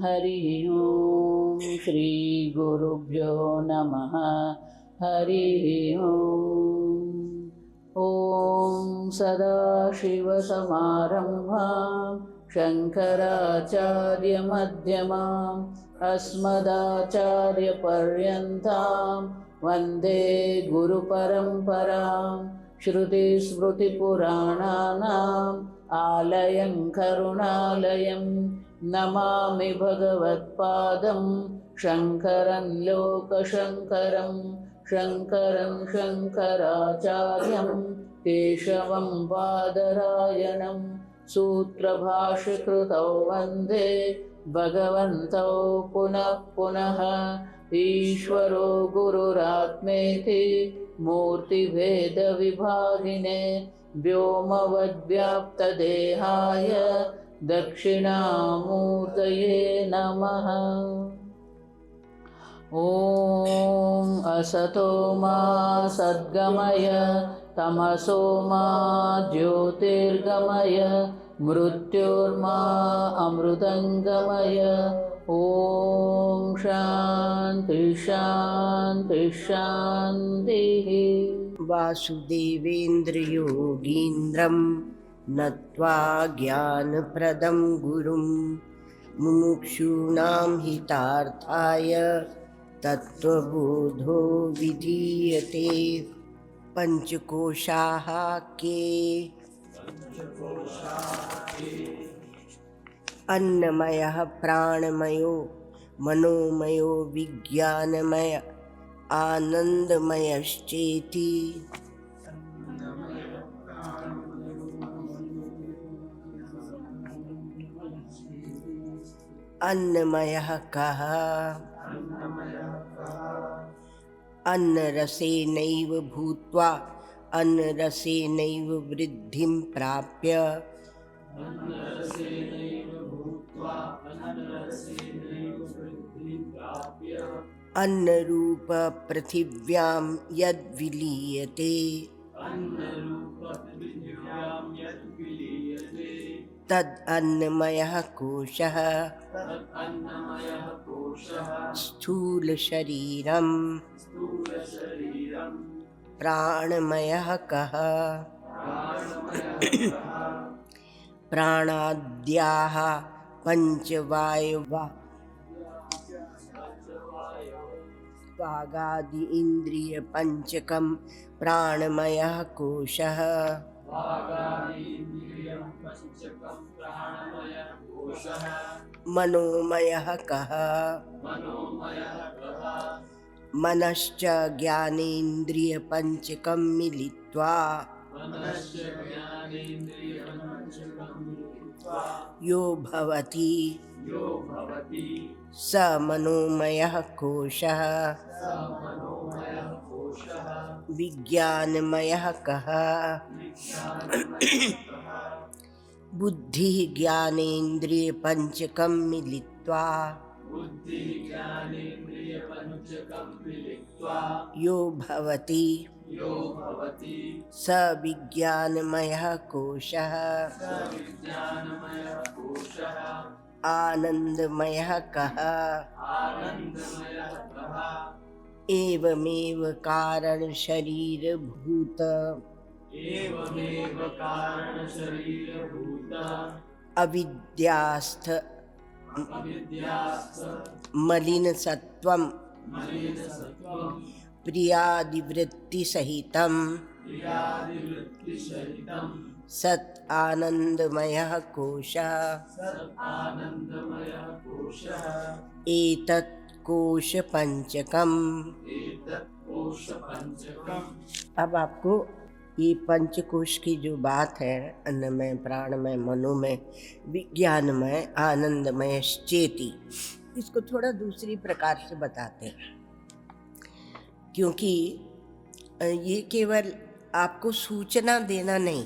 हरि ओम। श्री गुरुभ्यो नमः। हरि ओम। ओम सदाशिवसमारम्भां शङ्कराचार्यमध्यमाम् अस्मदाचार्यपर्यन्तां वन्दे गुरुपरम्परां। श्रुतिस्मृतिपुराणानाम् आलयं करुणालयं नमामि भगवत्पादं शङ्करं लोकशङ्करं। शङ्करं शङ्कराचार्यं केशवं बादरायणं सूत्रभाष्यकृतौ वन्दे भगवन्तौ पुनः पुनः। ईश्वरो गुरुरात्मेति मूर्तिभेदविभागिने व्योमवद्व्याप्तदेहाय दक्षिणामूर्तये नमः। ॐ असतो मा सद्गमय तमसो मा ज्योतिर्गमय मृत्योर्मा अमृतङ्गमय। ॐ शान्ति शान्ति शान्तिः। वासुदेवेन्द्र योगीन्द्रं नत्वा ज्ञानप्रदं गुरुं मुमुक्षूणां हितार्थाय तत्त्वबोधो विधीयते। पंचकोशाः के अन्नमयः प्राणमयो मनोमयो विज्ञानमय आनंदमयश्चेति। अन्नमयः कः? अन्नरसेनैव भूत्वा अन्नरसेनैव वृद्धिं प्राप्य अन्नरूप पृथिव्यां यद्विलीयते तद् अन्नमयः कोशः। स्थूल शरीरं प्राणमयः कः? प्राणाद्याः पंचवायवा वागादि इंद्रिय पंचकं प्राणमयः कोशः। मनोमयः कः? मनश्च ज्ञानेन्द्रिय पंचकं मिलित्वा यो भवति स मनोमयः कोशः। विज्ञानमयः कः? बुद्धि ज्ञानेन्द्रिय पंचकं मिलित्वा यो भवति स विज्ञानमयः कोशः। आनंदमयः कः? एवमेव कारण शरीर भूत अविद्यास्थ मलिन सत्वं प्रियादिवृत्ति सहितं सत् आनंदमयः कोशः। एतत् कोश पंचकम। अब आपको ये पंचकोश की जो बात है, अन्नमय प्राणमय मनोमय विज्ञानमय आनंदमय चेति, इसको थोड़ा दूसरी प्रकार से बताते हैं, क्योंकि ये केवल आपको सूचना देना नहीं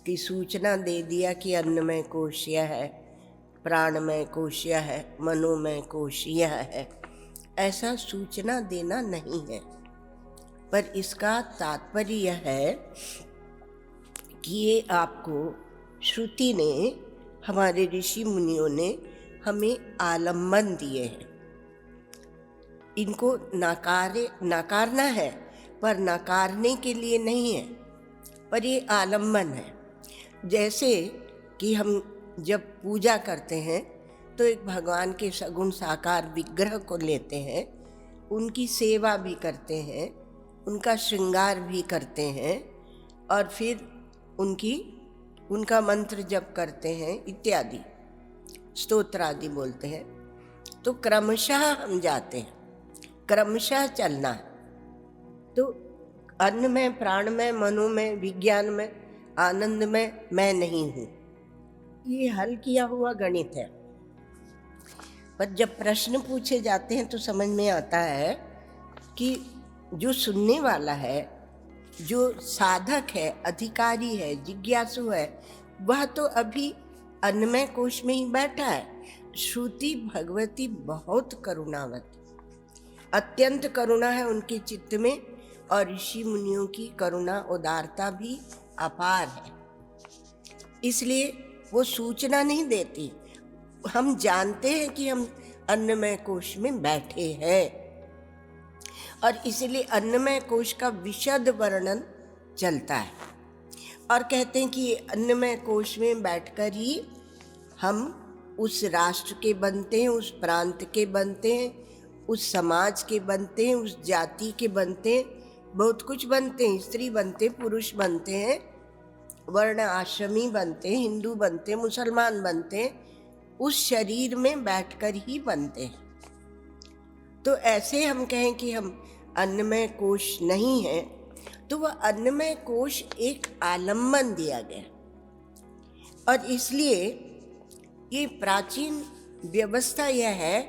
कि सूचना दे दिया कि अन्नमय कोश यह है, प्राणमय कोश यह है, मनोमय कोश यह है, ऐसा सूचना देना नहीं है, पर इसका तात्पर्य यह है कि ये आपको श्रुति ने, हमारे ऋषि मुनियों ने हमें आलम्बन दिए हैं। इनको नकारना है, पर नकारने के लिए नहीं है, पर ये आलम्बन है। जैसे कि हम जब पूजा करते हैं तो एक भगवान के सगुण साकार विग्रह को लेते हैं, उनकी सेवा भी करते हैं, उनका श्रृंगार भी करते हैं, और फिर उनका मंत्र जप करते हैं इत्यादि, स्तोत्र आदि बोलते हैं। तो क्रमशः हम जाते हैं, क्रमशः चलना है। तो अन्न में, प्राण में, मनो में, विज्ञान में, आनंद में मैं नहीं हूँ, ये हल किया हुआ गणित है। पर जब प्रश्न पूछे जाते हैं तो समझ में आता है कि जो सुनने वाला है, जो साधक है, अधिकारी है, जिज्ञासु है, वह तो अभी अन्नमय कोश में ही बैठा है। श्रुति भगवती बहुत करुणावती, अत्यंत करुणा है उनके चित्त में, और ऋषि मुनियों की करुणा उदारता भी अपार है। इसलिए वो सूचना नहीं देती। हम जानते हैं कि हम अन्नमय कोश में बैठे हैं, और इसलिए अन्नमय कोश का विशद वर्णन चलता है, और कहते हैं कि ये अन्नमय कोश में बैठकर ही हम उस राष्ट्र के बनते हैं, उस प्रांत के बनते हैं, उस समाज के बनते हैं, उस जाति के बनते हैं, बहुत कुछ बनते हैं। स्त्री बनते हैं, पुरुष बनते हैं, वर्ण आश्रमी बनते हैं, हिंदू बनते हैं, मुसलमान बनते हैं, उस शरीर में बैठकर ही बनते हैं। तो ऐसे हम कहें कि हम अन्नमय कोश नहीं है, तो वह अन्नमय कोश एक आलम्बन दिया गया, और इसलिए ये प्राचीन व्यवस्था यह है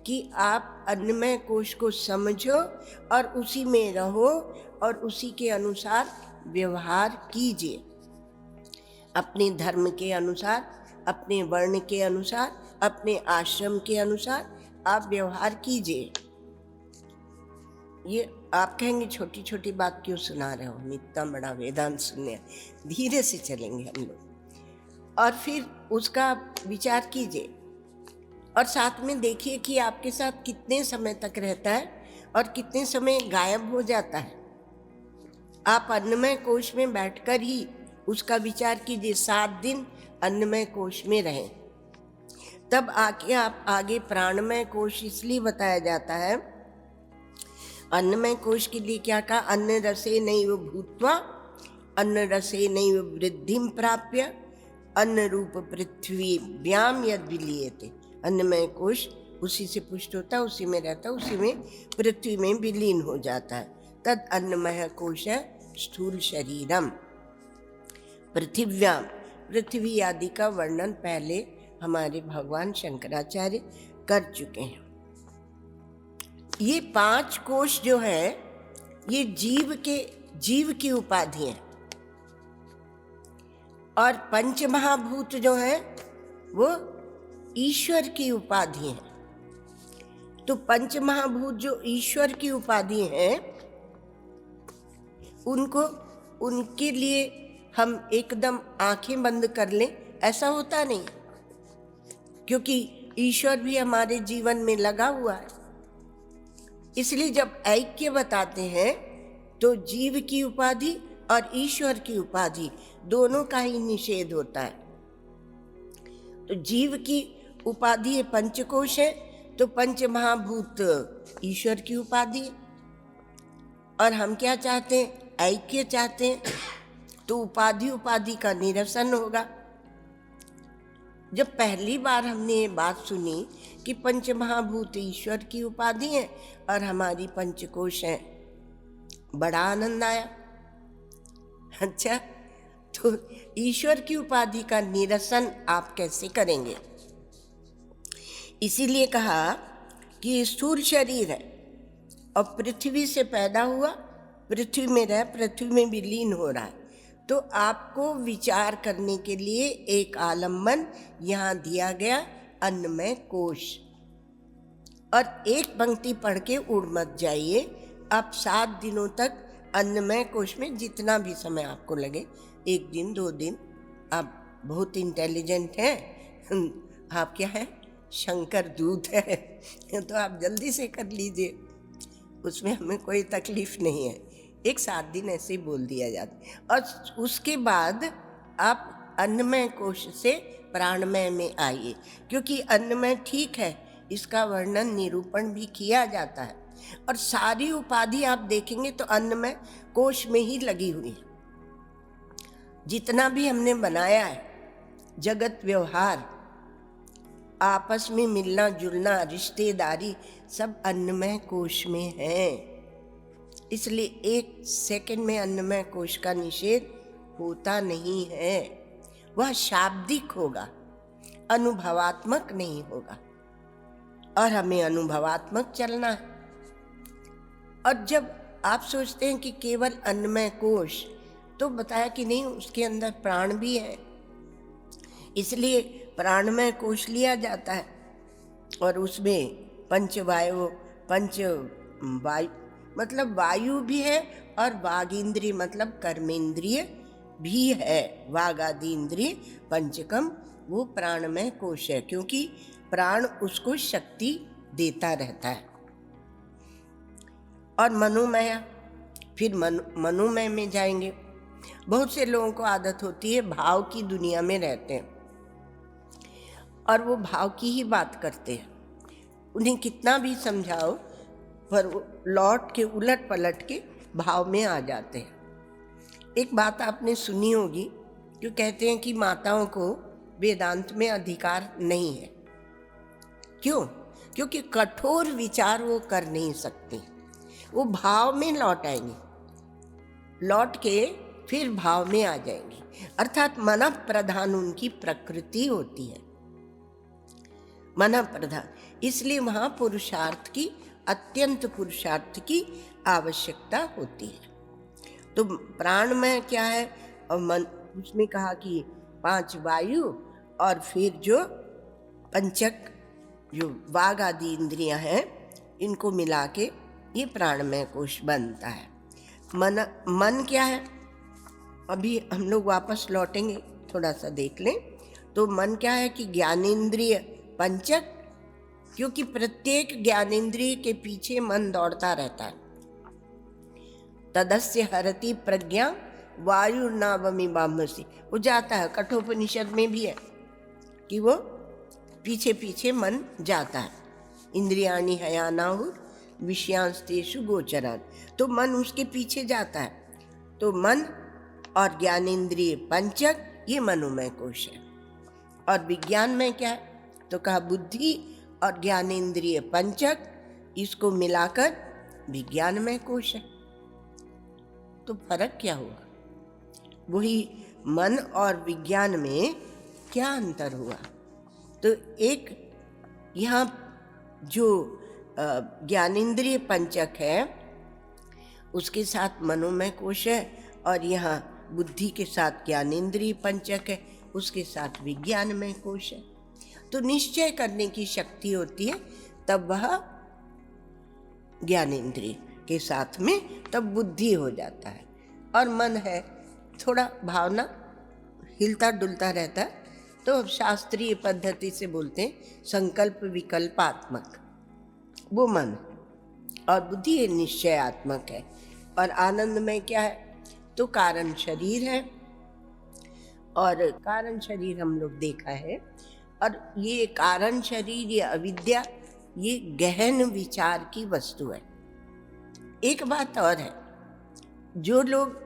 कि आप अन्नमय कोश को समझो और उसी में रहो और उसी के अनुसार व्यवहार कीजिए। अपने धर्म के अनुसार, अपने वर्ण के अनुसार, अपने आश्रम के अनुसार आप व्यवहार कीजिए। ये आप कहेंगे छोटी छोटी बात क्यों सुना रहे हो, हम इतना बड़ा वेदांत सुनने, धीरे से चलेंगे हम लोग, और फिर उसका विचार कीजिए, और साथ में देखिए कि आपके साथ कितने समय तक रहता है और कितने समय गायब हो जाता है। आप अन्नमय कोश में बैठकर ही उसका विचार कीजिए। 7 दिन अन्नमय कोश में रहें, तब आके आप आगे प्राणमय कोश इसलिए बताया जाता है। अन्नमय कोश के लिए क्या कहा? अन्न रसे नैव भूत्वा अन्न रसे नैव वृद्धिं प्राप्य अन्न रूप पृथ्वीभ्याम यद् विलीयते। अन्नमय कोश उसी से पुष्ट होता है, उसी में रहता है, उसी में पृथ्वी में विलीन हो जाता है। तद अन्नमय कोश है स्थूल शरीरम पृथिव्याम। पृथ्वी आदि का वर्णन पहले हमारे भगवान शंकराचार्य कर चुके हैं। ये 5 कोश जो है ये जीव की उपाधि है, और पंच महाभूत जो है वो ईश्वर की उपाधि है। तो पंच महाभूत जो ईश्वर की उपाधि है, उनके लिए हम एकदम आंखें बंद कर लें ऐसा होता नहीं, क्योंकि ईश्वर भी हमारे जीवन में लगा हुआ है। इसलिए जब ऐक्य बताते हैं तो जीव की उपाधि और ईश्वर की उपाधि दोनों का ही निषेध होता है। तो जीव की उपाधि है पंचकोश है, तो पंच महाभूत ईश्वर की उपाधि है, और हम क्या चाहते हैं? ऐक्य चाहते हैं। तो उपाधि का निरसन होगा। जब पहली बार हमने ये बात सुनी कि पंच महाभूत ईश्वर की उपाधि है और हमारी पंचकोश है, बड़ा आनंद आया। अच्छा, तो ईश्वर की उपाधि का निरसन आप कैसे करेंगे? इसीलिए कहा कि स्थूल शरीर है और पृथ्वी से पैदा हुआ, पृथ्वी में रह, पृथ्वी में विलीन हो रहा है। तो आपको विचार करने के लिए एक आलम्बन यहाँ दिया गया, अन्नमय कोश। और एक पंक्ति पढ़ के उड़ मत जाइए। आप 7 दिनों तक अन्नमय कोश में जितना भी समय आपको लगे, 1 दिन 2 दिन, आप बहुत इंटेलिजेंट हैं, आप क्या है शंकर दूत है तो आप जल्दी से कर लीजिए, उसमें हमें कोई तकलीफ नहीं है। एक 7 दिन ऐसे ही बोल दिया जाता है। और उसके बाद आप अन्नमय कोश से प्राणमय में आइए, क्योंकि अन्नमय ठीक है, इसका वर्णन निरूपण भी किया जाता है। और सारी उपाधि आप देखेंगे तो अन्नमय कोश में ही लगी हुई है। जितना भी हमने बनाया है, जगत व्यवहार, आपस में मिलना जुलना, रिश्तेदारी, सब अन्नमय कोश में है। इसलिए 1 सेकंड में अन्नमय कोश का निषेध होता नहीं है। वह शाब्दिक होगा, अनुभवात्मक नहीं होगा, और हमें अनुभवात्मक चलना है। और जब आप सोचते हैं कि केवल अन्नमय कोश, तो बताया कि नहीं, उसके अंदर प्राण भी है, इसलिए प्राणमय कोश लिया जाता है। और उसमें पंचवायु, मतलब वायु भी है, और वागींद्रिय मतलब कर्मेंद्रिय भी है। वाग आदि इंद्रिय पंचकम वो प्राणमय कोश है, क्योंकि प्राण उसको शक्ति देता रहता है। और मनोमय, फिर मनोमय में जाएंगे। बहुत से लोगों को आदत होती है भाव की दुनिया में रहते हैं और वो भाव की ही बात करते हैं। उन्हें कितना भी समझाओ पर वो लौट के उलट पलट के भाव में आ जाते हैं। एक बात आपने सुनी होगी, जो कहते हैं कि माताओं को वेदांत में अधिकार नहीं है। क्यों? क्योंकि कठोर विचार वो कर नहीं सकती, वो भाव में लौट आएंगी, लौट के फिर भाव में आ जाएंगी। अर्थात मन प्रधान उनकी प्रकृति होती है, मन प्रधान। इसलिए वहाँ पुरुषार्थ की, अत्यंत पुरुषार्थ की आवश्यकता होती है। तो प्राण में क्या है, और मन, उसमें कहा कि 5 वायु और फिर जो पंचक, जो वाग आदि इंद्रियां हैं, इनको मिला के ये प्राणमय कोश बनता है। मन क्या है, अभी हम लोग वापस लौटेंगे, थोड़ा सा देख लें। तो मन क्या है कि ज्ञानेंद्रिय पंचक, क्योंकि प्रत्येक ज्ञानेंद्रिय के पीछे मन दौड़ता रहता है। तदस्य हरति प्रज्ञा वायु नावमी बामसी, वो जाता है, कठोपनिषद में भी है कि वो पीछे पीछे मन जाता है। इंद्रियाणि हयानाहुर विषयांस्तेषु गोचरान, तो मन उसके पीछे जाता है। तो मन और ज्ञानेंद्रिय पंचक ये मनोमय कोश है। और विज्ञान में क्या है, तो कहा बुद्धि और ज्ञानेंद्रिय पंचक, इसको मिलाकर विज्ञानमय कोश है। तो फर्क क्या हुआ? वही मन और विज्ञान में क्या अंतर हुआ? तो एक यहाँ जो ज्ञानेंद्रिय पंचक है उसके साथ मनोमय कोश है, और यहाँ बुद्धि के साथ ज्ञानेंद्रिय पंचक है, उसके साथ विज्ञानमय कोश है। तो निश्चय करने की शक्ति होती है, तब वह ज्ञानेंद्रिय के साथ में तब बुद्धि हो जाता है। और मन है थोड़ा भावना हिलता डुलता रहता है, तो अब शास्त्रीय पद्धति से बोलते हैं संकल्प विकल्पात्मक, वो मन। और बुद्धि ये निश्चयात्मक है। और आनंद में क्या है, तो कारण शरीर है, और कारण शरीर हम लोग देखा है। और ये कारण शरीर, ये अविद्या, ये गहन विचार की वस्तु है। एक बात और है, जो लोग,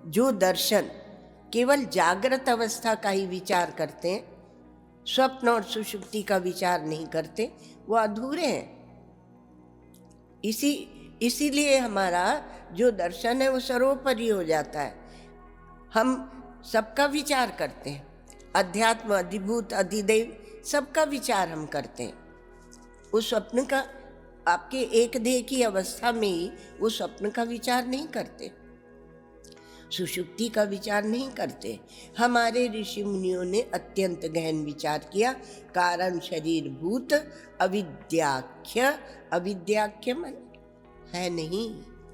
जो दर्शन केवल जागृत अवस्था का ही विचार करते हैं, स्वप्न और सुषुप्ति का विचार नहीं करते, वो अधूरे हैं। इसीलिए हमारा जो दर्शन है वो सर्वोपरि हो जाता है। हम सबका विचार करते हैं, अध्यात्म, अधिभूत, अधिदैव, सबका विचार हम करते हैं। उस स्वप्न का, आपके एक देह की अवस्था में ही वो स्वप्न का विचार नहीं करते, सुषुप्ति का विचार नहीं करते। हमारे ऋषि मुनियों ने अत्यंत गहन विचार किया। कारण शरीर भूत अविद्याख्य, अविद्याख्य मन है नहीं,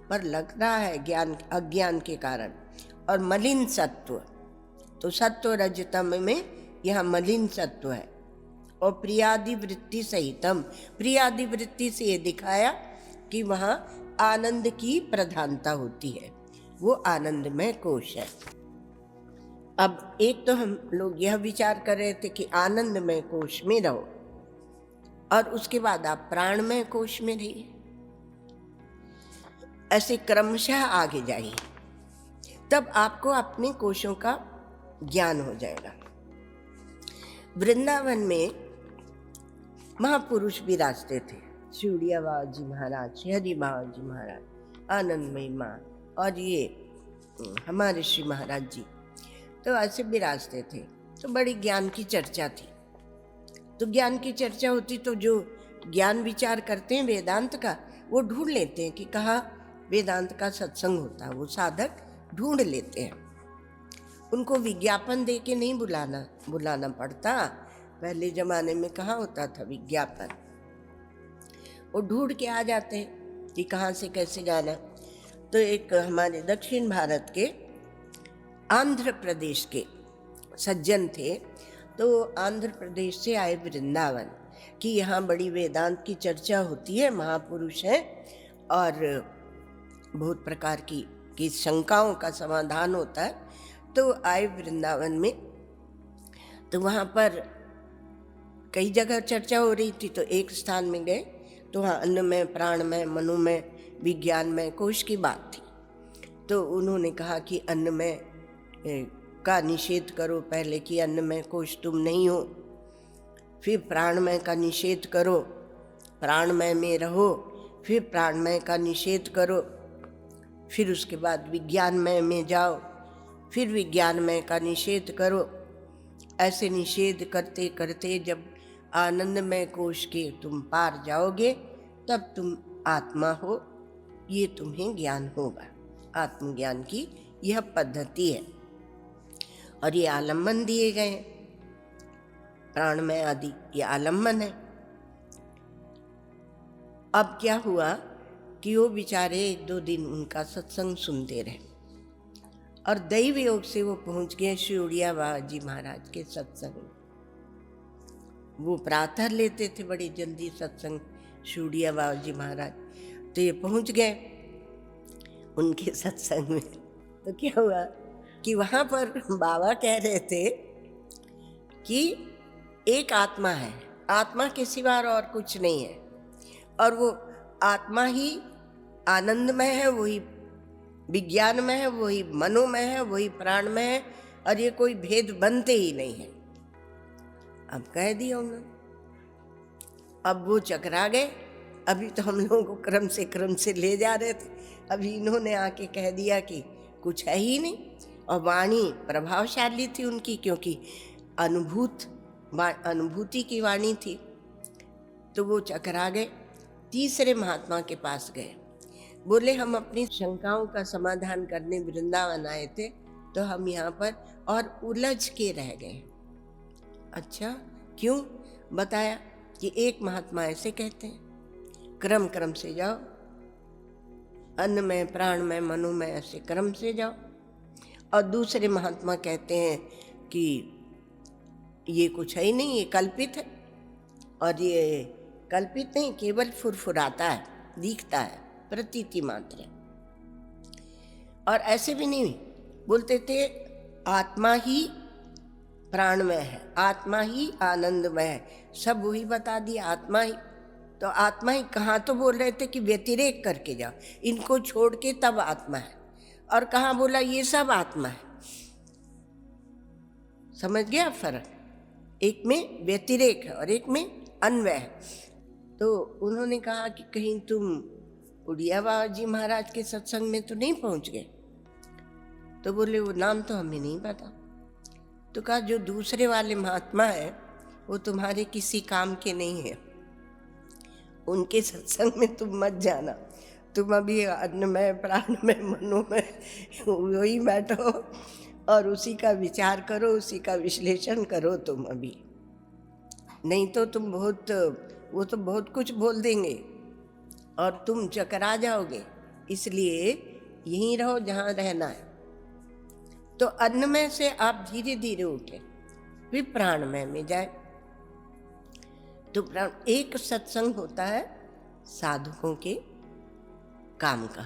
पर लग रहा है ज्ञान, अज्ञान के कारण। और मलिन सत्व, तो सत्व रजतम में यहाँ मलिन सत्व है, और प्रियादि वृत्ति सहितम, प्रियादि वृत्ति से ये दिखाया कि वहाँ आनंद की प्रधानता होती है, वो आनंदमय कोश है। अब एक तो हम लोग यह विचार कर रहे थे कि आनंदमय कोश में रहो, और उसके बाद आप प्राणमय कोश में रहिए, ऐसे क्रमशः आगे जाइए, तब आपको अपने कोशों का ज्ञान हो जाएगा। वृंदावन में महापुरुष विराजते थे, शिवड़िया बाबा जी महाराज, हरि बाबा जी महाराज, आनंदमयी माँ, और ये हमारे श्री महाराज जी, तो ऐसे विराजते थे। तो बड़ी ज्ञान की चर्चा थी। तो ज्ञान की चर्चा होती तो जो ज्ञान विचार करते हैं वेदांत का, वो ढूंढ लेते हैं कि कहाँ वेदांत का सत्संग होता है, वो साधक ढूंढ लेते हैं। उनको विज्ञापन दे के नहीं बुलाना पड़ता। पहले जमाने में कहाँ होता था विज्ञापन, वो ढूंढ के आ जाते हैं कि कहाँ से कैसे जाना। तो एक हमारे दक्षिण भारत के आंध्र प्रदेश के सज्जन थे, तो आंध्र प्रदेश से आए वृंदावन कि यहाँ बड़ी वेदांत की चर्चा होती है, महापुरुष हैं और बहुत प्रकार की शंकाओं का समाधान होता है। तो आए वृंदावन में, तो वहाँ पर कई जगह चर्चा हो रही थी। तो एक स्थान में गए तो वहाँ अन्नमय, प्राणमय, मनोमय, विज्ञानमय कोश की बात थी। तो उन्होंने कहा कि अन्नमय का निषेध करो पहले, कि अन्नमय कोश तुम नहीं हो। फिर प्राणमय का निषेध करो, प्राणमय में रहो। फिर प्राणमय का निषेध करो। फिर उसके बाद विज्ञानमय में जाओ, फिर विज्ञानमय का निषेध करो। ऐसे निषेध करते करते जब आनंदमय कोश के तुम पार जाओगे, तब तुम आत्मा हो, ये तुम्हें ज्ञान होगा। आत्मज्ञान की यह पद्धति है। और ये आलम्बन दिए गए हैं, प्राणमय आदि ये आलम्बन है। अब क्या हुआ कि वो बेचारे 1-2 दिन उनका सत्संग सुनते रहे, और दैव योग से वो पहुंच गए शिवड़िया बाबा जी महाराज के सत्संग में। वो प्रातः लेते थे बड़ी जल्दी सत्संग, शिवड़िया बाबा जी महाराज। तो ये पहुंच गए उनके सत्संग में। तो क्या हुआ कि वहाँ पर बाबा कह रहे थे कि एक आत्मा है, आत्मा के सिवा और कुछ नहीं है, और वो आत्मा ही आनंदमय है, वही विज्ञानमय है, वही मनोमय है, वही प्राणमय है, और ये कोई भेद बनते ही नहीं है। अब कह दिया उन्होंने। अब वो चकरा गए। अभी तो हम लोगों को क्रम से ले जा रहे थे, अभी इन्होंने आके कह दिया कि कुछ है ही नहीं। और वाणी प्रभावशाली थी उनकी, क्योंकि अनुभूति की वाणी थी। तो वो चकरा गए। तीसरे महात्मा के पास गए, बोले हम अपनी शंकाओं का समाधान करने वृंदावन आए थे, तो हम यहाँ पर और उलझ के रह गए। अच्छा क्यों? बताया कि एक महात्मा ऐसे कहते हैं, क्रम से जाओ, अन्नमय, प्राणमय, मनोमय, ऐसे क्रम से जाओ। और दूसरे महात्मा कहते हैं कि ये कुछ है ही नहीं, ये कल्पित है। और ये कल्पित नहीं, केवल फुरफुराता है, दिखता है, प्रतीति मात्र है। और ऐसे भी नहीं बोलते थे आत्मा ही प्राणमय है, आत्मा ही आनंदमय है, सब वही बता दिया, आत्मा ही। तो आत्मा ही कहाँ तो बोल रहे थे कि व्यतिरेक करके जाओ, इनको छोड़ के तब आत्मा है, और कहाँ बोला ये सब आत्मा है। समझ गया फर्क? एक में व्यतिरेक है और एक में अन्वय है। तो उन्होंने कहा कि कहीं तुम उड़िया बाबा जी महाराज के सत्संग में तो नहीं पहुंच गए? तो बोले वो नाम तो हमें नहीं पता। तो कहा जो दूसरे वाले महात्मा है वो तुम्हारे किसी काम के नहीं है, उनके सत्संग में तुम मत जाना, तुम अभी अन्नमय, प्राणमय, मनोमय वही बैठो और उसी का विचार करो, उसी का विश्लेषण करो तुम अभी, नहीं तो तुम वो तो बहुत कुछ बोल देंगे और तुम चकरा जाओगे। इसलिए यहीं रहो जहाँ रहना है। तो अन्नमय से आप धीरे धीरे उठे, फिर प्राणमय में जाए, तो एक सत्संग होता है साधुओं के काम का,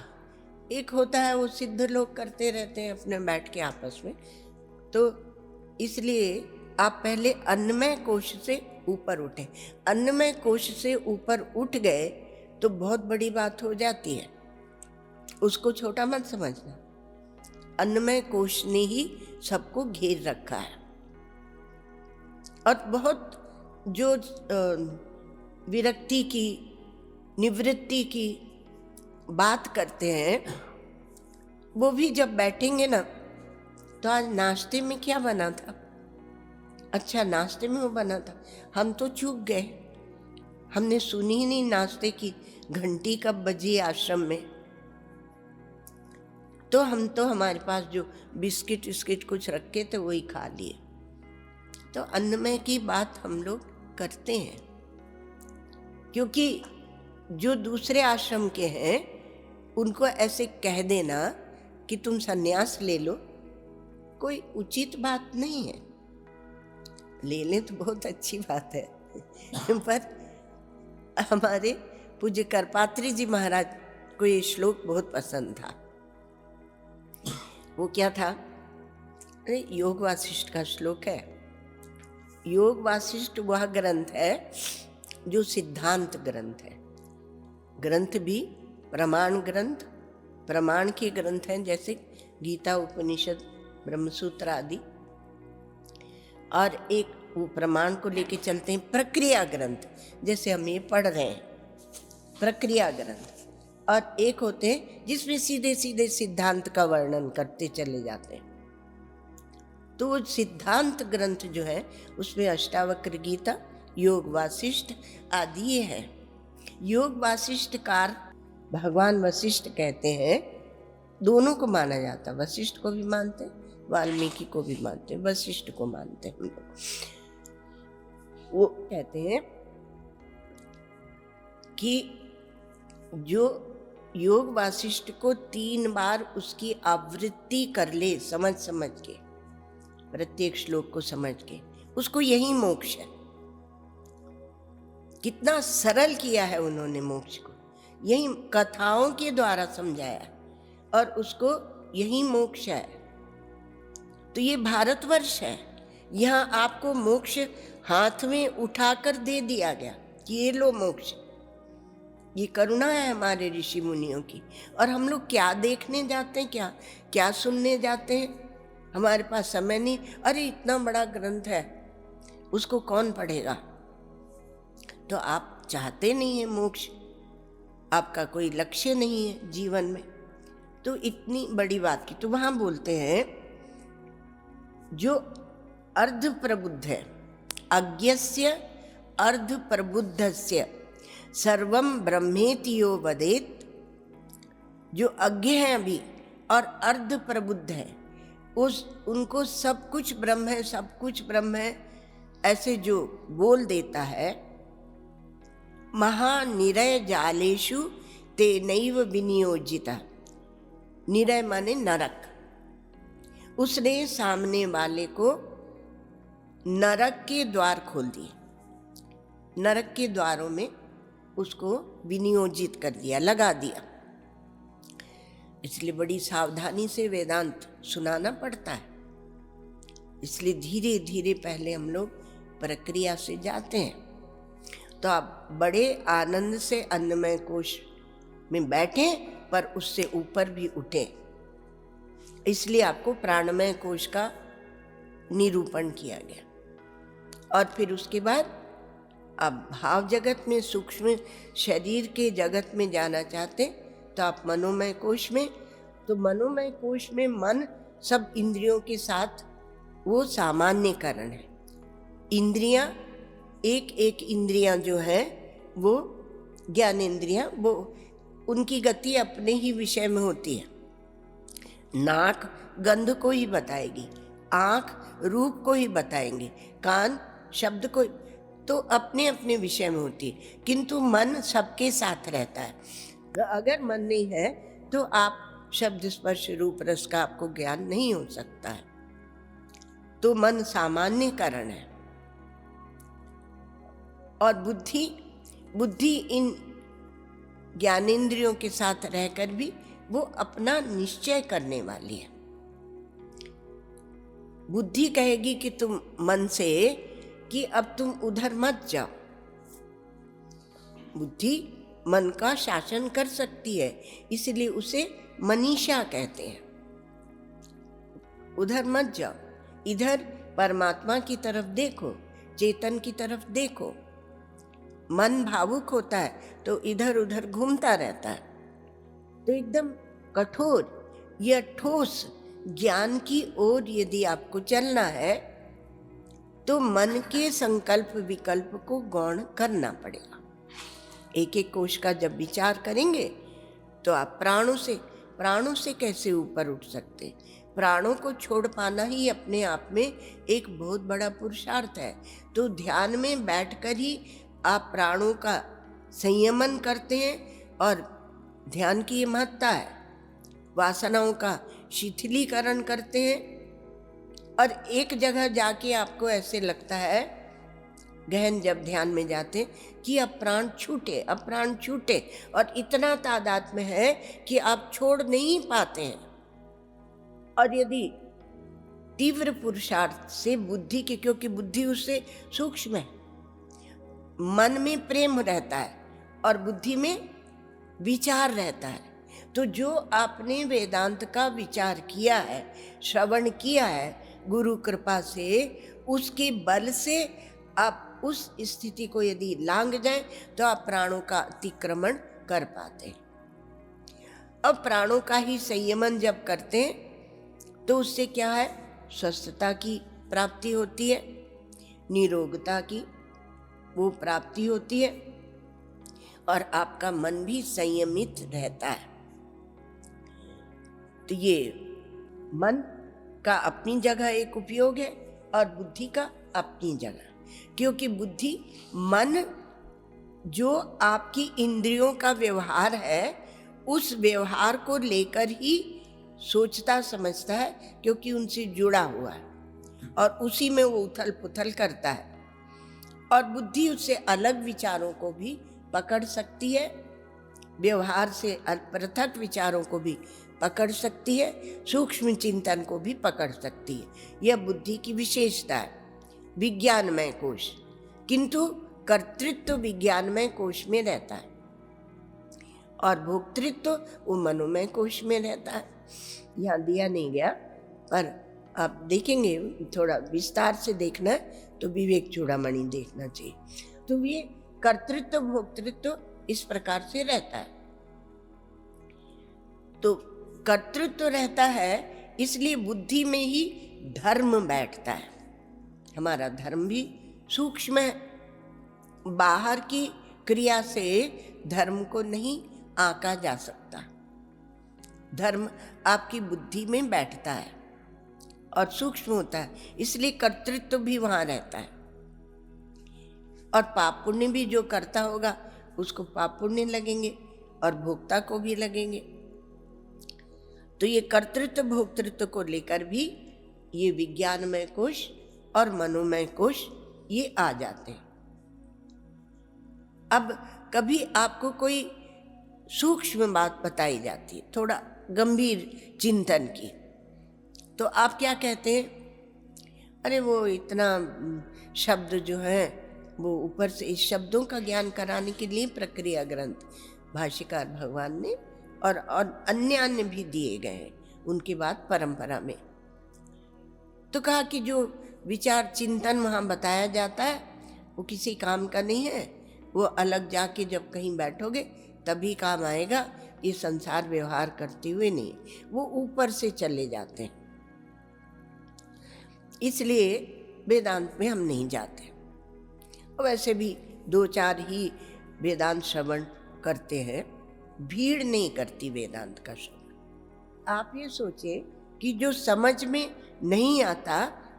एक होता है वो सिद्ध लोग करते रहते हैं अपने बैठ के आपस में। तो इसलिए आप पहले अन्नमय कोश से ऊपर उठे। अन्नमय कोश से ऊपर उठ गए तो बहुत बड़ी बात हो जाती है, उसको छोटा मत समझना। अन्नमय कोश ने ही सबको घेर रखा है। और बहुत जो विरक्ति की, निवृत्ति की बात करते हैं, वो भी जब बैठेंगे ना, तो आज नाश्ते में क्या बना था? अच्छा, नाश्ते में वो बना था, हम तो चूक गए, हमने सुनी ही नहीं नाश्ते की घंटी कब बजी आश्रम में। तो हम तो हमारे पास जो बिस्किट विस्किट कुछ रखे थे वही खा लिए। तो अन्नमय की बात हम लोग करते हैं, क्योंकि जो दूसरे आश्रम के हैं उनको ऐसे कह देना कि तुम सन्यास ले लो, कोई उचित बात नहीं है। ले लें तो बहुत अच्छी बात है पर हमारे पूज्य करपात्री जी महाराज को ये श्लोक बहुत पसंद था। वो क्या था? अरे योग वासिष्ठ का श्लोक है। योग वासिष्ठ वह ग्रंथ है जो सिद्धांत ग्रंथ है। ग्रंथ भी प्रमाण ग्रंथ, प्रमाण के ग्रंथ हैं जैसे गीता, उपनिषद, ब्रह्मसूत्र आदि। और एक वो प्रमाण को लेके चलते हैं प्रक्रिया ग्रंथ, जैसे हम ये पढ़ रहे हैं, प्रक्रिया ग्रंथ। और एक होते हैं जिसमें सीधे सीधे सिद्धांत का वर्णन करते चले जाते हैं। तो वो सिद्धांत ग्रंथ जो है उसमें अष्टावक्र गीता, योग वासिष्ठ आदि ये है। योग वासिष्ठकार भगवान वशिष्ठ कहते हैं, दोनों को माना जाता, वशिष्ठ को भी मानते, वाल्मीकि को भी मानते, वशिष्ठ को मानते हम लोग। वो कहते हैं कि जो योग वासिष्ठ को 3 बार उसकी आवृत्ति कर ले, समझ समझ के, प्रत्येक श्लोक को समझ के, उसको यही मोक्ष है। कितना सरल किया है उन्होंने मोक्ष को, यही कथाओं के द्वारा समझाया और उसको यही मोक्ष है। तो ये भारतवर्ष है, यहाँ आपको मोक्ष हाथ में उठाकर दे दिया गया कि ये लो मोक्ष। ये करुणा है हमारे ऋषि मुनियों की। और हम लोग क्या देखने जाते हैं, क्या क्या सुनने जाते हैं? हमारे पास समय नहीं। अरे इतना बड़ा ग्रंथ है, उसको कौन पढ़ेगा? तो आप चाहते नहीं है मोक्ष, आपका कोई लक्ष्य नहीं है जीवन में, तो इतनी बड़ी बात की। तो वहां बोलते हैं जो अर्ध प्रबुद्ध है, अज्ञस्य अर्ध प्रबुद्धस्य सर्वम ब्रह्मेति यो वदेत। जो अज्ञ हैं अभी और अर्ध प्रबुद्ध है, उनको सब कुछ ब्रह्म है, सब कुछ ब्रह्म है ऐसे जो बोल देता है, महानिरय जालेषु तेनैव विनियोजिता। निरय माने नरक, उसने सामने वाले को नरक के द्वार खोल दिए, नरक के द्वारों में उसको विनियोजित कर दिया, लगा दिया। इसलिए बड़ी सावधानी से वेदांत सुनाना पड़ता है। इसलिए धीरे धीरे पहले हम लोग प्रक्रिया से जाते हैं। तो आप बड़े आनंद से अन्नमय कोश में बैठें, पर उससे ऊपर भी उठें। इसलिए आपको प्राणमय कोश का निरूपण किया गया। और फिर उसके बाद आप भाव जगत में, सूक्ष्म शरीर के जगत में जाना चाहते तो आप मनोमय कोश में। तो मनोमय कोश में मन सब इंद्रियों के साथ वो सामान्यकरण है। इंद्रियां, एक एक इंद्रियां जो है वो ज्ञान इंद्रियां, वो उनकी गति अपने ही विषय में होती है। नाक गंध को ही बताएगी, आँख रूप को ही बताएंगे, कान शब्द को, तो अपने अपने विषय में होती है। किंतु मन सबके साथ रहता है। अगर मन नहीं है तो आप शब्द स्पर्श रूप रस का आपको ज्ञान नहीं हो सकता है। तो मन सामान्यकरण है। और बुद्धि बुद्धि इन ज्ञानेंद्रियों के साथ रहकर भी वो अपना निश्चय करने वाली है। बुद्धि कहेगी कि तुम मन से कि अब तुम उधर मत जाओ। बुद्धि मन का शासन कर सकती है, इसलिए उसे मनीषा कहते हैं। उधर मत जाओ, इधर परमात्मा की तरफ देखो, चेतन की तरफ देखो। मन भावुक होता है तो इधर उधर घूमता रहता है। तो एकदम कठोर या ठोस ज्ञान की ओर यदि आपको चलना है तो मन के संकल्प विकल्प को गौण करना पड़ेगा। एक एक कोश का जब विचार करेंगे तो आप प्राणों से कैसे ऊपर उठ सकते। प्राणों को छोड़ पाना ही अपने आप में एक बहुत बड़ा पुरुषार्थ है। तो ध्यान में बैठकर ही आप प्राणों का संयमन करते हैं और ध्यान की ये महत्ता है। वासनाओं का शिथिलीकरण करते हैं और एक जगह जाके आपको ऐसे लगता है, गहन जब ध्यान में जाते कि अब प्राण छूटे और इतना तादाद में है कि आप छोड़ नहीं पाते हैं। और यदि तीव्र पुरुषार्थ से बुद्धि के, क्योंकि बुद्धि उससे सूक्ष्म है, मन में प्रेम रहता है और बुद्धि में विचार रहता है। तो जो आपने वेदांत का विचार किया है, श्रवण किया है गुरु कृपा से, उसके बल से आप उस स्थिति को यदि लांघ जाए तो आप प्राणों का अतिक्रमण कर पाते हैं। अब प्राणों का ही संयमन जब करते हैं तो उससे क्या है, स्वस्थता की प्राप्ति होती है, निरोगता की वो प्राप्ति होती है और आपका मन भी संयमित रहता है। तो ये मन का अपनी जगह एक उपयोग है और बुद्धि का अपनी जगह, क्योंकि बुद्धि मन जो आपकी इंद्रियों का व्यवहार है उस व्यवहार को लेकर ही सोचता समझता है, क्योंकि उनसे जुड़ा हुआ है और उसी में वो उथल पुथल करता है। और बुद्धि उससे अलग विचारों को भी पकड़ सकती है, व्यवहार से पृथक विचारों को भी पकड़ सकती है, सूक्ष्म चिंतन को भी पकड़ सकती है। यह बुद्धि की विशेषता है, विज्ञानमय कोश। किंतु कर्तृत्व विज्ञानमय कोश में रहता है और भोक्तृत्व वो मनोमय कोश में रहता है। यहाँ दिया नहीं गया, पर आप देखेंगे, थोड़ा विस्तार से देखना है तो विवेक चूड़ामणि देखना चाहिए। तो ये कर्तृत्व भोक्तृत्व इस प्रकार से रहता है। तो कर्तृत्व रहता है, इसलिए बुद्धि में ही धर्म बैठता है। हमारा धर्म भी सूक्ष्म है, बाहर की क्रिया से धर्म को नहीं आंका जा सकता। धर्म आपकी बुद्धि में बैठता है और सूक्ष्म होता है, इसलिए कर्तृत्व भी वहाँ रहता है। और पाप पुण्य भी जो करता होगा उसको पाप पुण्य लगेंगे और भोक्ता को भी लगेंगे। तो ये कर्तृत्व भोक्तृत्व को लेकर भी ये विज्ञानमय कोश और मनोमय कोश ये आ जाते हैं। अब कभी आपको कोई सूक्ष्म बात बताई जाती है, थोड़ा गंभीर चिंतन की, तो आप क्या कहते हैं, अरे वो इतना शब्द जो है वो ऊपर से इस शब्दों का ज्ञान कराने के लिए प्रक्रिया ग्रंथ भाष्यकार भगवान ने और अन्य भी दिए गए हैं उनके बाद परंपरा में। तो कहा कि जो विचार चिंतन वहाँ बताया जाता है वो किसी काम का नहीं है, वो अलग जाके जब कहीं बैठोगे तभी काम आएगा, ये संसार व्यवहार करते हुए नहीं, वो ऊपर से चले जाते हैं। इसलिए वेदांत में हम नहीं जाते। और वैसे भी 2-4 ही वेदांत श्रवण करते हैं, भीड़ नहीं करती वेदांत का श्रवण। आप ये सोचें कि जो समझ में नहीं आता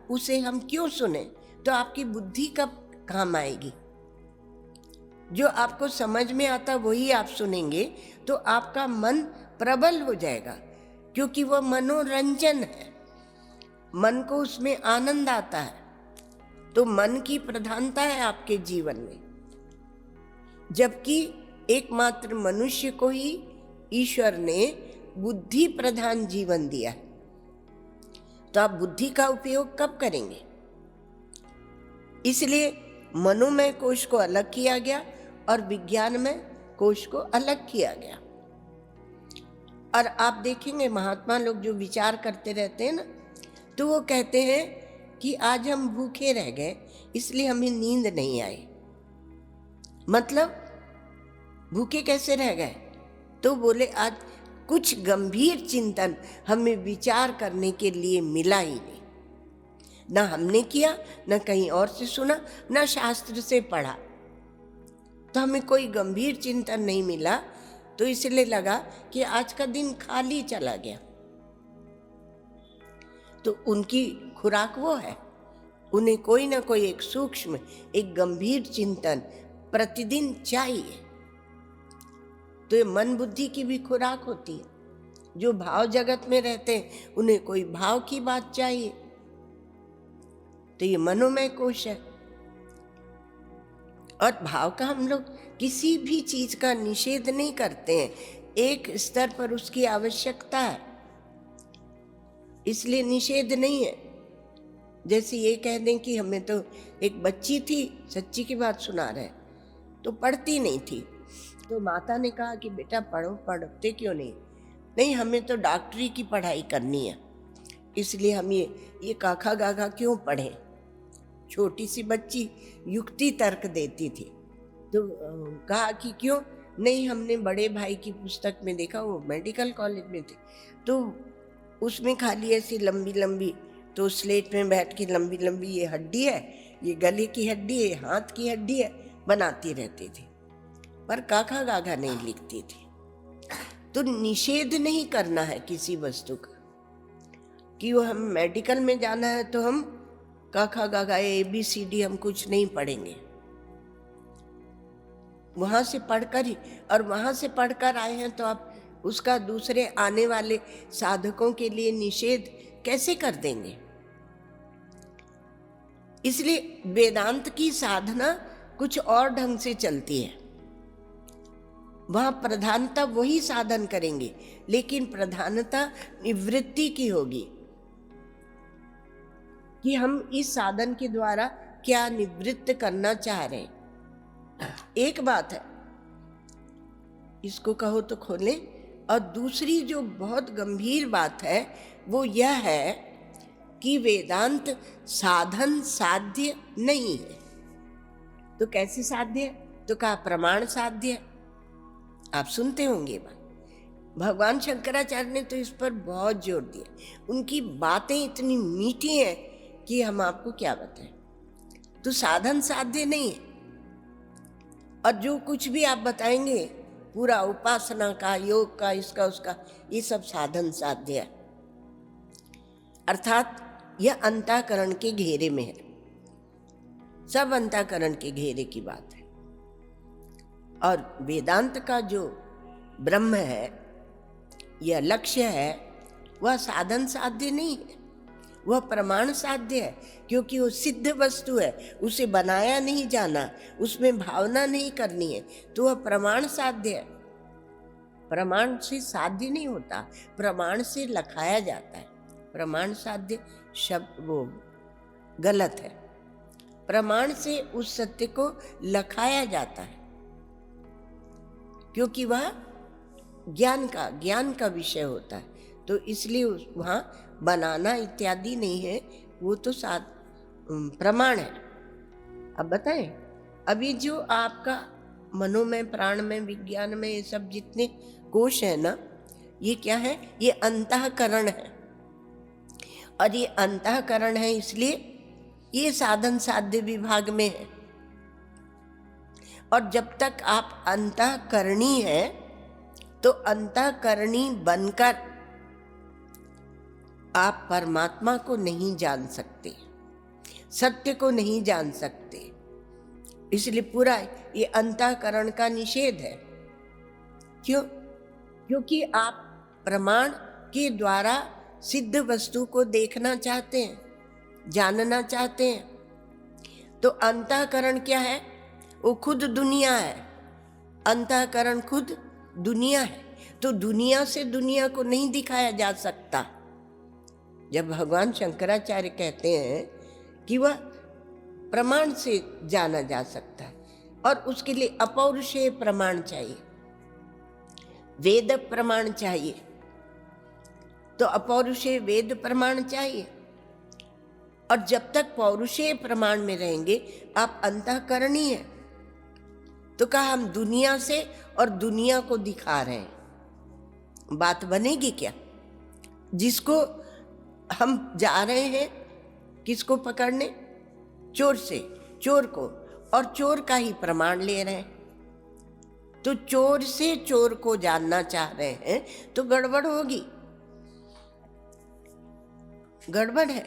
उसे हम क्यों सुने, तो आपकी बुद्धि कब काम आएगी। जो आपको समझ में आता वही आप सुनेंगे तो आपका मन प्रबल हो जाएगा, क्योंकि वह मनोरंजन है, मन को उसमें आनंद आता है। तो मन की प्रधानता है आपके जीवन में। जबकि एकमात्र मनुष्य को ही ईश्वर ने बुद्धि प्रधान जीवन दिया है। तो आप बुद्धि का उपयोग कब करेंगे? इसलिए मनोमय कोश को अलग किया गया और विज्ञानमय कोश को अलग किया गया। और आप देखेंगे महात्मा लोग जो विचार करते रहते हैं ना, तो वो कहते हैं कि आज हम भूखे रह गए इसलिए हमें नींद नहीं आई। मतलब भूखे कैसे रह गए? तो बोले आज कुछ गंभीर चिंतन हमें विचार करने के लिए मिला ही नहीं। ना हमने किया, ना कहीं और से सुना, ना शास्त्र से पढ़ा, तो हमें कोई गंभीर चिंतन नहीं मिला। तो इसलिए लगा कि आज का दिन खाली चला गया। तो उनकी खुराक वो है, उन्हें कोई ना कोई एक सूक्ष्म, एक गंभीर चिंतन प्रतिदिन चाहिए। तो ये मन बुद्धि की भी खुराक होती है। जो भाव जगत में रहते हैं उन्हें कोई भाव की बात चाहिए। तो ये मनोमय कोश है। और भाव का हम लोग किसी भी चीज का निषेध नहीं करते हैं, एक स्तर पर उसकी आवश्यकता है, इसलिए निषेध नहीं है। जैसे ये कह दें कि हमें तो एक बच्ची थी, सच्ची की बात सुना रहे, तो पढ़ती नहीं थी, तो माता ने कहा कि बेटा पढ़ो। पढ़ते क्यों नहीं? नहीं, हमें तो डॉक्टरी की पढ़ाई करनी है, इसलिए हम ये काखा गाघा क्यों पढ़ें। छोटी सी बच्ची युक्ति तर्क देती थी। तो कहा कि क्यों नहीं, हमने बड़े भाई की पुस्तक में देखा, वो मेडिकल कॉलेज में थे, तो उसमें खाली ऐसी लंबी लंबी, तो स्लेट में बैठ के लंबी लंबी ये हड्डी है, ये गले की हड्डी है, हाथ की हड्डी है, बनाती रहती थी, पर काखा गाघा नहीं लिखती थी। तो निषेध नहीं करना है किसी वस्तु का कि वो हम मेडिकल में जाना है तो हम काखा गाघा ABCD हम कुछ नहीं पढ़ेंगे। वहां से पढ़कर ही, और वहां से पढ़कर आए हैं तो आप उसका दूसरे आने वाले साधकों के लिए निषेध कैसे कर देंगे? इसलिए वेदांत की साधना कुछ और ढंग से चलती है। वहां प्रधानता वही साधन करेंगे, लेकिन प्रधानता निवृत्ति की होगी कि हम इस साधन के द्वारा क्या निवृत्त करना चाह रहे हैं। एक बात है, इसको कहो तो खोलें। और दूसरी जो बहुत गंभीर बात है वो यह है कि वेदांत साधन साध्य नहीं है। तो कैसे साध्य है? तो कहा प्रमाण साध्य है। आप सुनते होंगे बात। भगवान शंकराचार्य ने तो इस पर बहुत जोर दिया। उनकी बातें इतनी मीठी हैं कि हम आपको क्या बताएं। तो साधन साध्य नहीं है, और जो कुछ भी आप बताएंगे पूरा उपासना का, योग का, इसका उसका, ये सब साधन साध्य है। अर्थात यह अंतःकरण के घेरे में है, सब अंतःकरण के घेरे की बात है। और वेदांत का जो ब्रह्म है, यह लक्ष्य है, वह साधन साध्य नहीं है, वह प्रमाण साध्य है। क्योंकि वो सिद्ध वस्तु है, उसे बनाया नहीं जाना, उसमें भावना नहीं करनी है, तो वह प्रमाण साध्य है। प्रमाण से साध्य नहीं होता, प्रमाण से लखाया जाता है। प्रमाण साध्य शब्द वो गलत है। प्रमाण से उस सत्य को लखाया जाता है, क्योंकि वह ज्ञान का विषय होता है। तो इसलिए वहाँ बनाना इत्यादि नहीं है, वो तो साथ प्रमाण है। अब बताएं, अभी जो आपका मनोमय, प्राणमय, विज्ञान में, ये सब जितने कोश है ना, ये क्या है? ये अंतःकरण है। और ये अंतःकरण है इसलिए ये साधन साध्य विभाग में है। और जब तक आप अंतःकरणी है, तो अंतःकरणी बनकर आप परमात्मा को नहीं जान सकते, सत्य को नहीं जान सकते। इसलिए पूरा ये अंतःकरण का निषेध है। क्यों? क्योंकि आप प्रमाण के द्वारा सिद्ध वस्तु को देखना चाहते हैं, जानना चाहते हैं। तो अंतःकरण क्या है? वो खुद दुनिया है, अंतःकरण खुद दुनिया है, तो दुनिया से दुनिया को नहीं दिखाया जा सकता। जब भगवान शंकराचार्य कहते हैं कि वह प्रमाण से जाना जा सकता है और उसके लिए अपौरुषेय प्रमाण चाहिए, वेद प्रमाण चाहिए, तो अपौरुषेय वेद प्रमाण चाहिए। और जब तक पौरुषेय प्रमाण में रहेंगे आप अंतःकरणी हैं। तो कहा हम दुनिया से और दुनिया को दिखा रहे हैं, बात बनेगी क्या? जिसको हम जा रहे हैं किसको पकड़ने? चोर से, चोर को, और चोर का ही प्रमाण ले रहे हैं। तो चोर से चोर को जानना चाह रहे हैं तो गड़बड़ होगी, गड़बड़ है।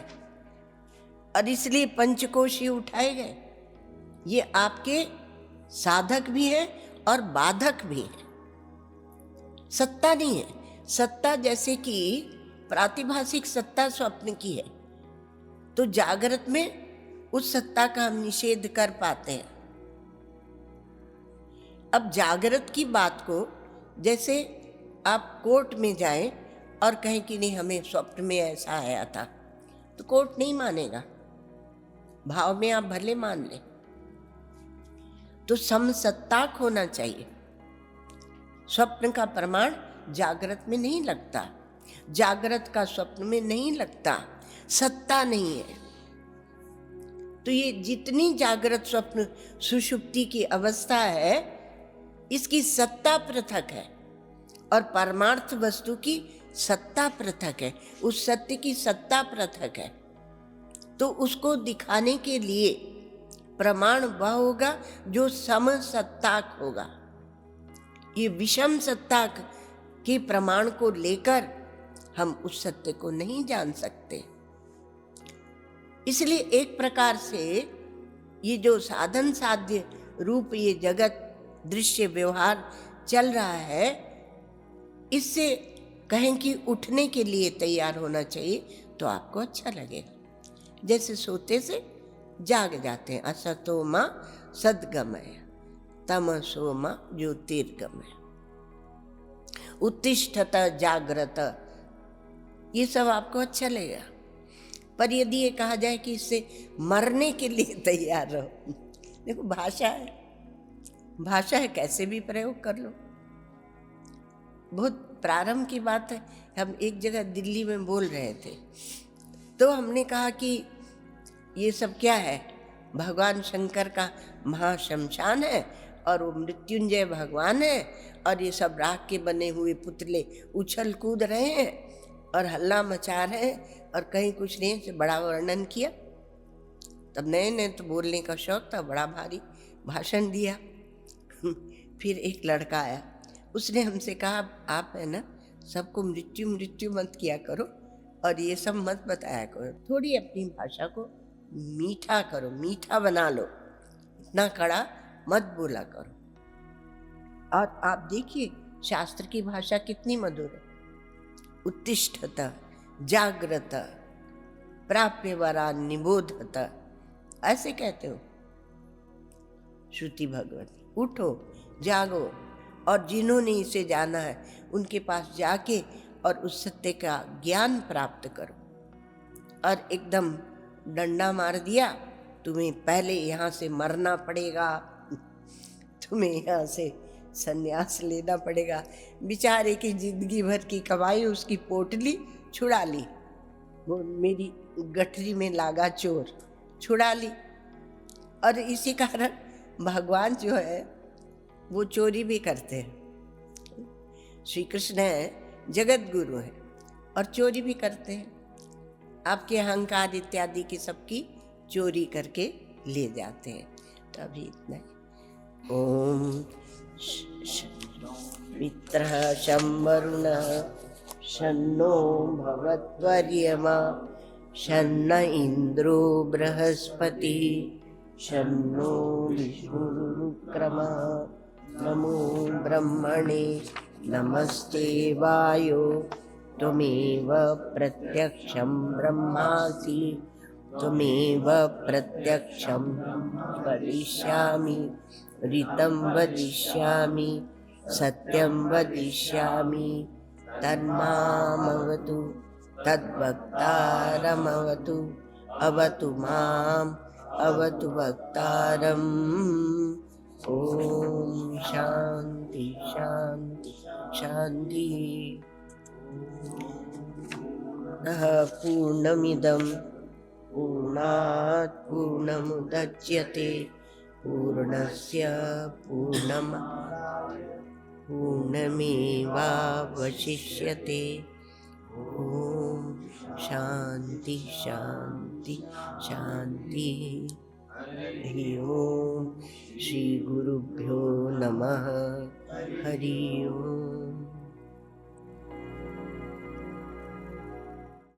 और इसलिए पंचकोशी उठाए गए। ये आपके साधक भी है और बाधक भी है। सत्ता नहीं है। सत्ता जैसे कि प्रातिभाषिक सत्ता स्वप्न की है, तो जागृत में उस सत्ता का हम निषेध कर पाते हैं। अब जागृत की बात को, जैसे आप कोर्ट में जाएं और कहें कि नहीं हमें स्वप्न में ऐसा आया था, तो कोर्ट नहीं मानेगा। भाव में आप भले मान लें। तो समसत्ताक होना चाहिए। स्वप्न का प्रमाण जागृत में नहीं लगता, जागृत का स्वप्न में नहीं लगता, सत्ता नहीं है। तो ये जितनी जागृत स्वप्न सुषुप्ति की अवस्था है, इसकी सत्ता पृथक है और परमार्थ वस्तु की सत्ता पृथक है, उस सत्य की सत्ता पृथक है। तो उसको दिखाने के लिए प्रमाण वह होगा जो समसत्ताक होगा। ये विषम सत्ताक के प्रमाण को लेकर हम उस सत्य को नहीं जान सकते। इसलिए एक प्रकार से ये जो साधन साध्य रूप ये जगत दृश्य व्यवहार चल रहा है, इससे कहें कि उठने के लिए तैयार होना चाहिए तो आपको अच्छा लगेगा। जैसे सोते से जाग जाते हैं, असतो मा सद्गमय तमसो मा ज्योतिर्गमय, उत्तिष्ठत जागृत, ये सब आपको अच्छा लगेगा। पर यदि ये कहा जाए कि इससे मरने के लिए तैयार रहो, देखो भाषा है, भाषा है, कैसे भी प्रयोग कर लो। बहुत प्रारंभ की बात है, हम एक जगह दिल्ली में बोल रहे थे, तो हमने कहा कि ये सब क्या है, भगवान शंकर का महाशमशान है और वो मृत्युंजय भगवान है और ये सब राख के बने हुए पुतले उछल कूद रहे हैं और हल्ला मचा रहे हैं और कहीं कुछ नहीं से बड़ा वर्णन किया। तब नए नए तो बोलने का शौक था, बड़ा भारी भाषण दिया। फिर एक लड़का आया, उसने हमसे कहा आप है ना सबको मृत्यु मृत्यु मत किया करो और ये सब मत बताया करो, थोड़ी अपनी भाषा को मीठा करो, मीठा बना लो, इतना कड़ा मत बोला करो। और आप देखिए शास्त्र की भाषा कितनी मधुर है। उत्तिष्ठत जागृत प्राप्य वरा निबोधत, ऐसे कहते हो श्रुति भगवती। उठो जागो और जिन्होंने इसे जाना है उनके पास जाके और उस सत्य का ज्ञान प्राप्त करो। और एकदम डंडा मार दिया, तुम्हें पहले यहाँ से मरना पड़ेगा, तुम्हें यहाँ से संन्यास लेना पड़ेगा। बेचारे की जिंदगी भर की कमाई उसकी पोटली छुड़ा ली, वो मेरी गठरी में लागा चोर, छुड़ा ली। और इसी कारण भगवान जो है वो चोरी भी करते हैं। श्री कृष्ण है जगत गुरु है और चोरी भी करते हैं, आपके अहंकार इत्यादि की सबकी चोरी करके ले जाते हैं। तो अभी इतना ही। ओम मित्रः शं वरुणः शन्नो भवत्वर्यमा शन्न इन्द्रो बृहस्पतिः शन्नो विष्णुरुक्रमः। नमो ब्रह्मणे नमस्ते वायो त्वमेव प्रत्यक्षं ब्रह्मासि त्वमेव प्रत्यक्षं वदिष्यामि। ऋतं वदिष्यामि सत्यं वदिष्यामि तन्मामवतु तद्वक्तारमवतु अवतु माम् अवतु वक्तारम्। ॐ शान्ति शान्ति शान्तिः। पूर्णमिदं पूर्णात् पूर्णमुदच्यते पूर्णस्य पूर्णमेवावशिष्यते। ॐ शान्ति शान्ति शान्ति। हरि ओम। श्री गुरुभ्यो नमः। हरि ओम।